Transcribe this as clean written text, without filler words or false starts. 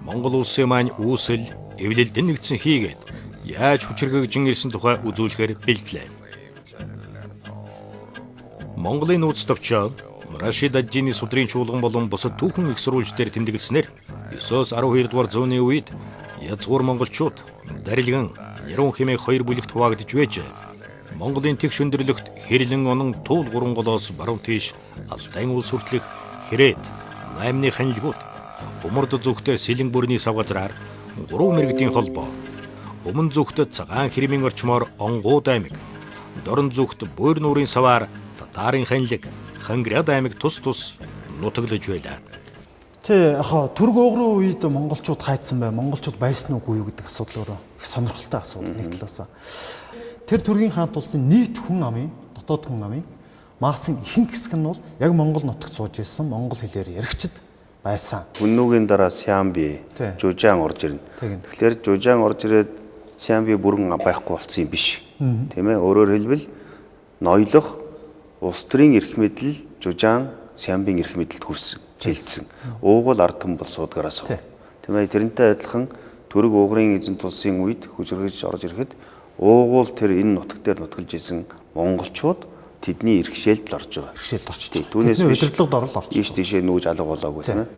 Монгол улсын маань үүсэл эвлэлдэн нэгдсэн хийгээд яаж хүчирхэгжин ирсэн тухай үзүүлэхээр бэлтлээ. Монголын нууц товчоо Рашид ад-Дины судрын чуулган болон бусад түүхэн их сурвалжтэр тэмдэглэснээр 9-12 дугаар зууны үед язгуур монголчууд дарилган Нэрүүн хэмээх хоёр бүлэгт хуваагдж байжээ. Монголын тэгш өндөрлөгт хэрлэн онон туул гурван голоос баруун тийш Алтай улс хүртэлх Хэрээд, Наймны ханилгууд, Умард зүгтээ Сэлэн бүрний савгазраар гурван мэрэгдийн холбоо, Өмнө зүгт Цагаан хэрмийн орчмоор Онгууд аймаг, Дорн зүгт Буур нуурын саваар Татарын ханилг, Ханград аймаг тус нутаглаж байлаа. Түрэг уугрын үед монголчууд хайцсан бай. Монголчууд байсан уугүй юу гэдэг асуудал өөрөө их сонирхолтой асуудал нэг талаас. Тэр төргийн хаант улсын нийт хүн амын, дотоод хүн амын маасын ихэнх хэсэг нь бол яг Монгол нутагт сууж ирсэн монгол хэлээр яригчид байсан. Хүннүүгийн дараа Сиамби, Жужаан орж ирнэ. Тэгэхээр Жужаан орж ирээд Сиамби бүрэн байхгүй болсон юм биш. Тийм ээ. Өөрөөр хэлбэл ноёлох улс төрийн эрх мэдэл Жужаан Сиамбийн эрх мэдэлд хүрсэн. Хэлсэн. Уугуул ард түмэн бол суудгараас. Тийм ээ. Тэрнтэй адилхан Түрэг уугрын эзэнт улсын үед хүчрхэж орж ирэхэд уугуул тэр энэ нутаг дээр нутгалж исэн монголчууд тэдний иргэшээлд л орж байгаа. Иргэшээлд орчтой. Түүнээс биш удирдлагад орол орч. Ийш тийшээ нүүж алга болоогүй тийм ээ.